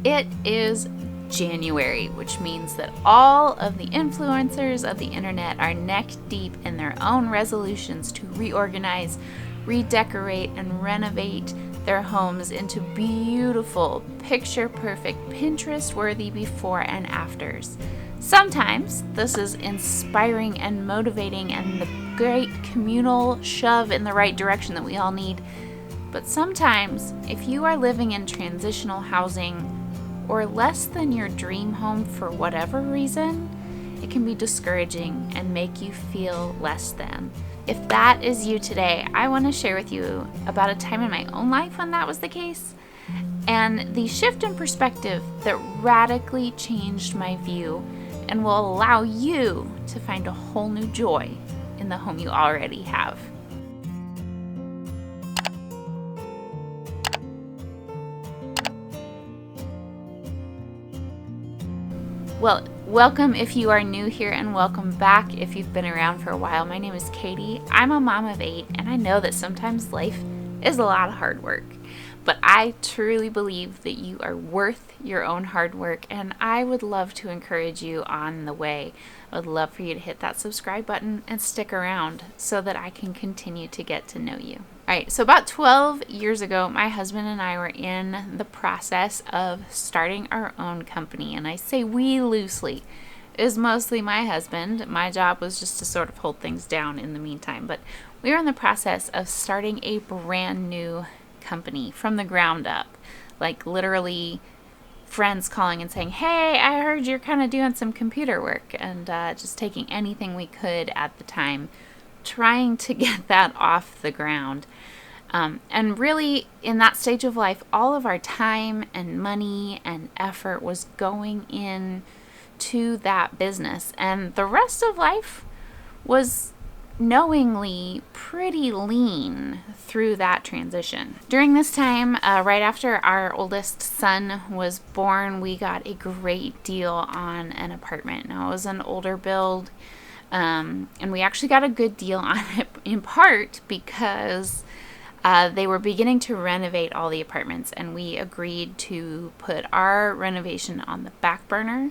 It is January, which means that all of the influencers of the internet are neck deep in their own resolutions to reorganize, redecorate, and renovate their homes into beautiful, picture-perfect, Pinterest-worthy before and afters. Sometimes this is inspiring and motivating and the great communal shove in the right direction that we all need. But sometimes, if you are living in transitional housing or less than your dream home for whatever reason, it can be discouraging and make you feel less than. If that is you today, I want to share with you about a time in my own life when that was the case, and the shift in perspective that radically changed my view and will allow you to find a whole new joy in the home you already have. Well, welcome if you are new here, and welcome back if you've been around for a while. My name is Katie. I'm a mom of 8, and I know that sometimes life is a lot of hard work. But I truly believe that you are worth your own hard work, and I would love to encourage you on the way. I would love for you to hit that subscribe button and stick around so that I can continue to get to know you. All right, so about 12 years ago, my husband and I were in the process of starting our own company, and I say we loosely. It was mostly my husband. My job was just to sort of hold things down in the meantime, but we were in the process of starting a brand new company from the ground up, like literally friends calling and saying, hey, I heard you're kind of doing some computer work, and just taking anything we could at the time, trying to get that off the ground. And really, in that stage of life, all of our time and money and effort was going in to that business, and the rest of life was knowingly pretty lean through that transition. During this time, right after our oldest son was born, we got a great deal on an apartment. Now, it was an older build, and we actually got a good deal on it in part because they were beginning to renovate all the apartments, and we agreed to put our renovation on the back burner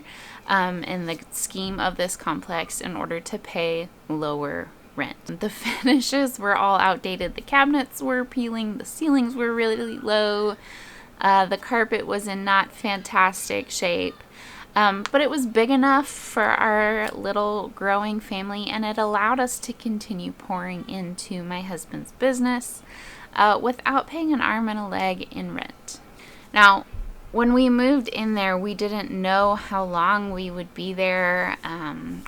in the scheme of this complex in order to pay lower rent. The finishes were all outdated. The cabinets were peeling. The ceilings were really low. The carpet was in not fantastic shape. But it was big enough for our little growing family, and it allowed us to continue pouring into my husband's business without paying an arm and a leg in rent. Now, when we moved in there, we didn't know how long we would be there,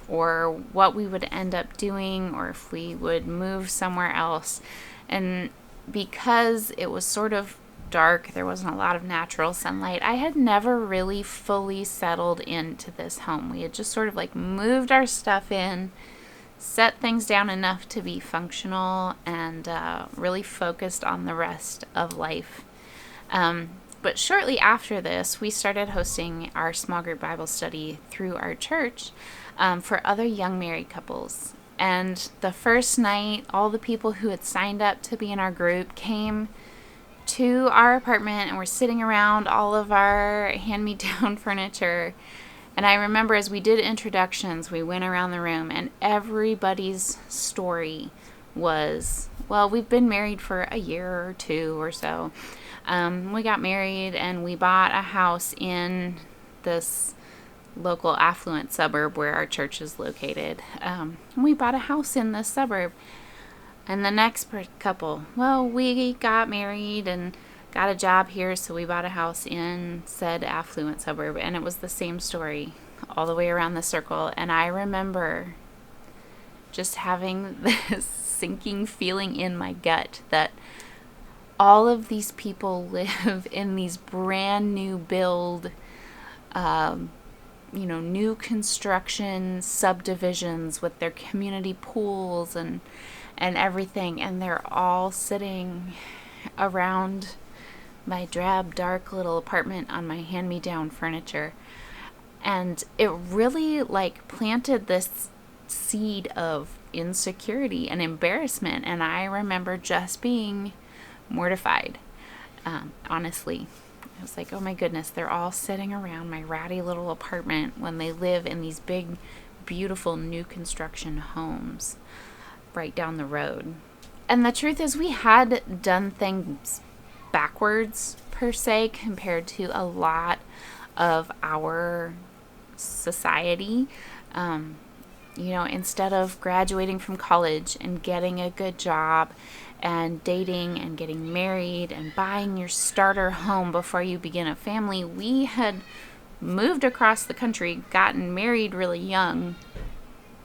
or what we would end up doing, or if we would move somewhere else. And because it was sort of dark, there wasn't a lot of natural sunlight, I had never really fully settled into this home. We had just sort of like moved our stuff in, set things down enough to be functional, and really focused on the rest of life. But shortly after this, we started hosting our small group Bible study through our church for other young married couples. And the first night, all the people who had signed up to be in our group came to our apartment and were sitting around all of our hand-me-down furniture. And I remember as we did introductions, we went around the room, and everybody's story was, well, we've been married for a year or two or so. We got married and we bought a house in this local affluent suburb where our church is located. We bought a house in this suburb. And the next couple, well, we got married and got a job here, so we bought a house in said affluent suburb. And it was the same story all the way around the circle. And I remember just having this sinking feeling in my gut that all of these people live in these brand new build, new construction subdivisions with their community pools and everything, and they're all sitting around my drab, dark little apartment on my hand-me-down furniture. And it really planted this seed of insecurity and embarrassment, and I remember just being mortified. Honestly, was like, oh my goodness, they're all sitting around my ratty little apartment when they live in these big, beautiful new construction homes right down the road. And the truth is, we had done things backwards, per se, compared to a lot of our society. Instead of graduating from college and getting a good job and dating and getting married and buying your starter home before you begin a family, we had moved across the country, gotten married really young,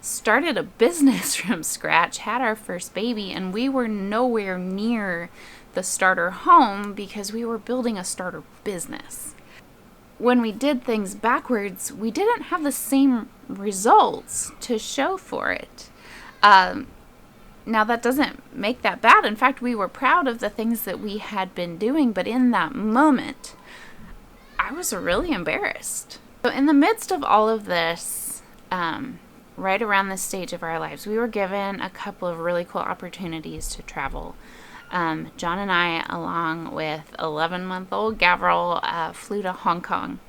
started a business from scratch, had our first baby, and we were nowhere near the starter home because we were building a starter business. When we did things backwards, we didn't have the same results to show for it. Now, that doesn't make that bad. In fact, we were proud of the things that we had been doing, but in that moment, I was really embarrassed. So in the midst of all of this, right around this stage of our lives, we were given a couple of really cool opportunities to travel. John and I, along with 11-month-old Gavrel, flew to Hong Kong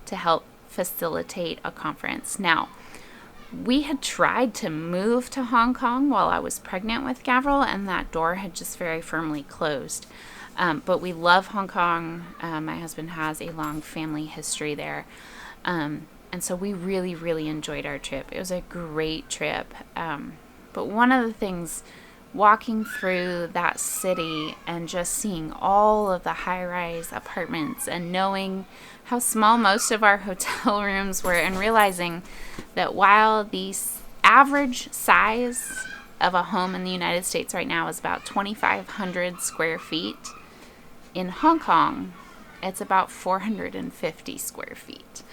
to help facilitate a conference. Now, we had tried to move to Hong Kong while I was pregnant with Gavrel, and that door had just very firmly closed. But we love Hong Kong. My husband has a long family history there. And so we really, really enjoyed our trip. It was a great trip. But one of the things, walking through that city and just seeing all of the high-rise apartments and knowing how small most of our hotel rooms were, and realizing that while the average size of a home in the United States right now is about 2,500 square feet, in Hong Kong, it's about 450 square feet.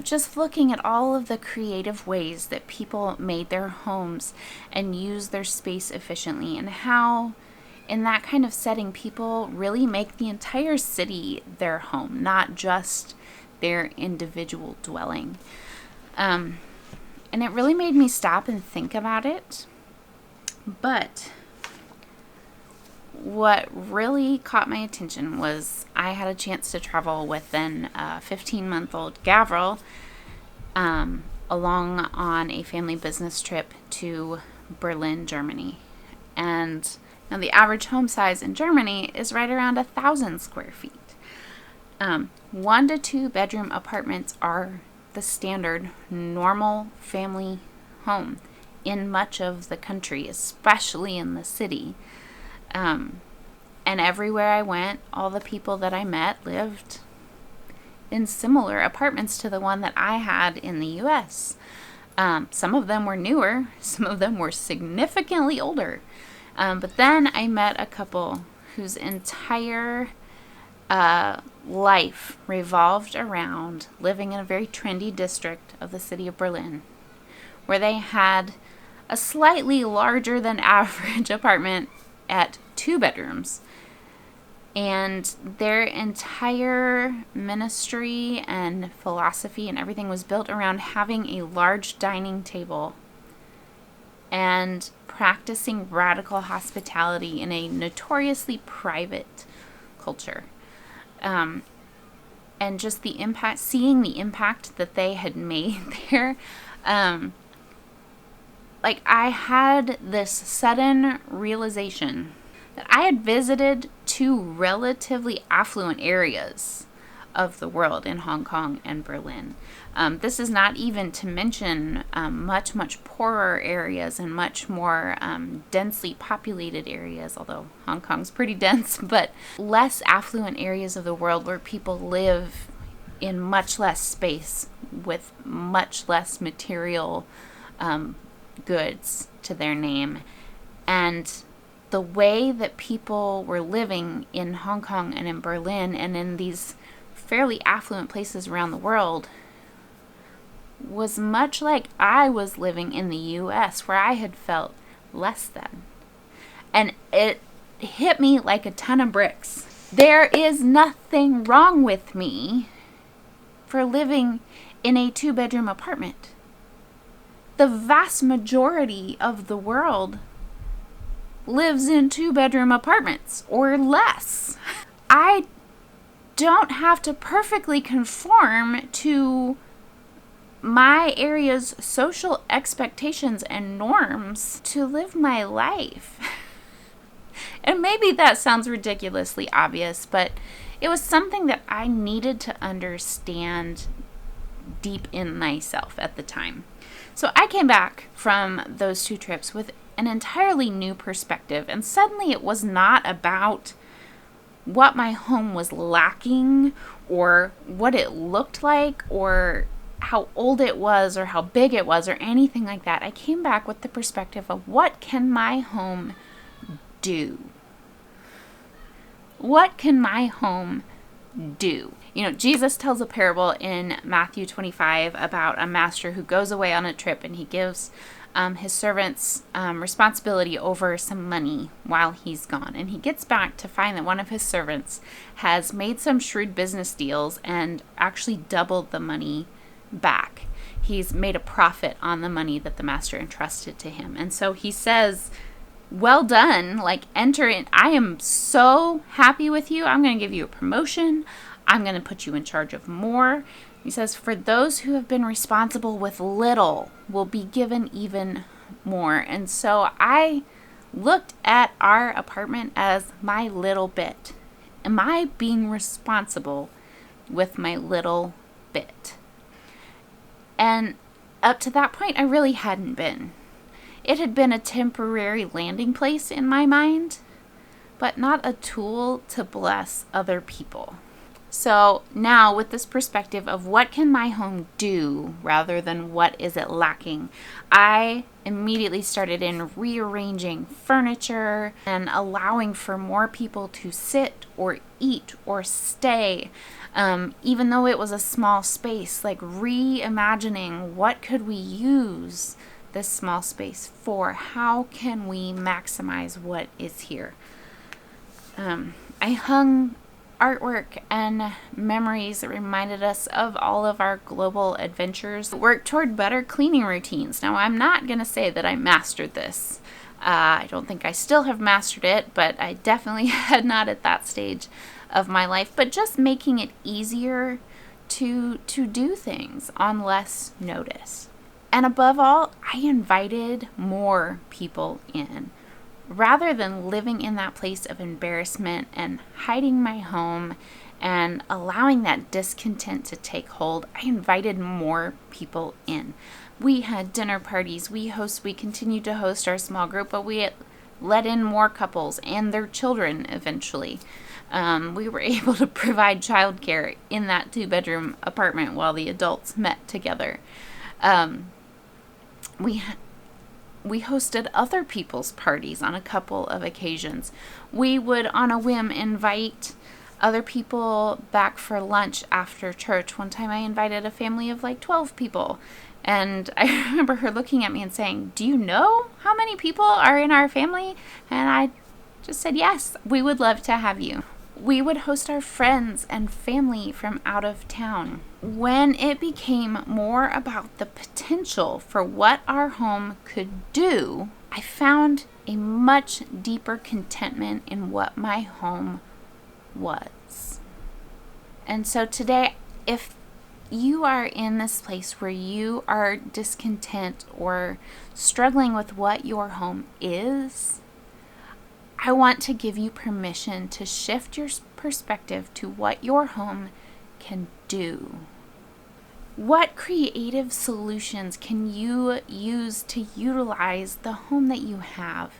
Just looking at all of the creative ways that people made their homes and used their space efficiently, and how in that kind of setting people really make the entire city their home, not just their individual dwelling. And it really made me stop and think about it. But what really caught my attention was I had a chance to travel with then 15-month-old Gavrel along on a family business trip to Berlin, Germany. And now the average home size in Germany is right around 1,000 square feet. 1 to 2 bedroom apartments are the standard normal family home in much of the country, especially in the city. And everywhere I went, all the people that I met lived in similar apartments to the one that I had in the U.S. Some of them were newer, some of them were significantly older. But then I met a couple whose entire life revolved around living in a very trendy district of the city of Berlin, where they had a slightly larger than average apartment at 2 bedrooms. And their entire ministry and philosophy and everything was built around having a large dining table and practicing radical hospitality in a notoriously private culture. And just the impact, seeing the impact that they had made there. I had this sudden realization that I had visited 2 relatively affluent areas of the world in Hong Kong and Berlin. This is not even to mention much, much poorer areas and much more densely populated areas, although Hong Kong's pretty dense, but less affluent areas of the world where people live in much less space with much less material goods to their name. And the way that people were living in Hong Kong and in Berlin and in these fairly affluent places around the world was much like I was living in the U.S., where I had felt less than. And it hit me like a ton of bricks. There is nothing wrong with me for living in a 2-bedroom apartment. The vast majority of the world lives in 2-bedroom apartments or less. I don't have to perfectly conform to my area's social expectations and norms to live my life. And maybe that sounds ridiculously obvious, but it was something that I needed to understand deep in myself at the time. So I came back from those 2 trips with an entirely new perspective, and suddenly it was not about what my home was lacking or what it looked like or how old it was or how big it was or anything like that. I came back with the perspective of what can my home do? What can my home do? You know, Jesus tells a parable in Matthew 25 about a master who goes away on a trip, and he gives his servants responsibility over some money while he's gone. And he gets back to find that one of his servants has made some shrewd business deals and actually doubled the money back. He's made a profit on the money that the master entrusted to him. And so he says, well done, like, enter in. I am so happy with you. I'm going to give you a promotion. I'm going to put you in charge of more. He says, for those who have been responsible with little will be given even more. And so I looked at our apartment as my little bit. Am I being responsible with my little bit? And up to that point, I really hadn't been. It had been a temporary landing place in my mind, but not a tool to bless other people. So now, with this perspective of what can my home do rather than what is it lacking, I immediately started in rearranging furniture and allowing for more people to sit or eat or stay, even though it was a small space, like reimagining what could we use this small space for? How can we maximize what is here? I hung artwork and memories that reminded us of all of our global adventures. Work toward better cleaning routines. Now, I'm not going to say that I mastered this. I don't think I still have mastered it, but I definitely had not at that stage of my life. But just making it easier to do things on less notice. And above all, I invited more people in. Rather than living in that place of embarrassment and hiding my home and allowing that discontent to take hold, I invited more people in. We had dinner parties. We continued to host our small group, but we let in more couples and their children eventually. We were able to provide childcare in that 2-bedroom apartment while the adults met together. We hosted other people's parties on a couple of occasions. We would, on a whim, invite other people back for lunch after church. One time I invited a family of like 12 people. And I remember her looking at me and saying, do you know how many people are in our family? And I just said, yes, we would love to have you. We would host our friends and family from out of town. When it became more about the potential for what our home could do, I found a much deeper contentment in what my home was. And so today, if you are in this place where you are discontent or struggling with what your home is, I want to give you permission to shift your perspective to what your home can do. What creative solutions can you use to utilize the home that you have?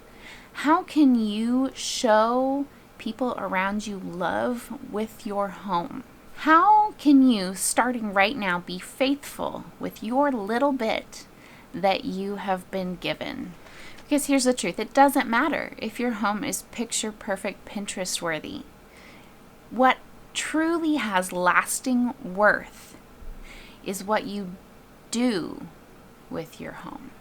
How can you show people around you love with your home? How can you, starting right now, be faithful with your little bit that you have been given? Because here's the truth, it doesn't matter if your home is picture perfect, Pinterest worthy. What truly has lasting worth is what you do with your home.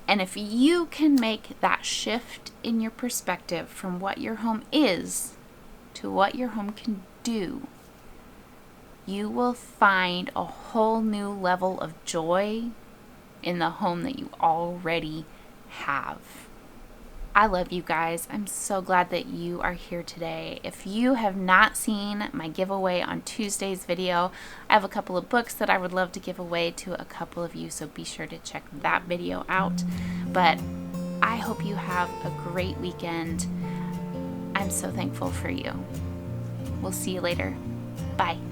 And if you can make that shift in your perspective from what your home is to what your home can do, you will find a whole new level of joy in the home that you already have. I love you guys. I'm so glad that you are here today. If you have not seen my giveaway on Tuesday's video, I have a couple of books that I would love to give away to a couple of you, so be sure to check that video out. But I hope you have a great weekend. I'm so thankful for you. We'll see you later. Bye.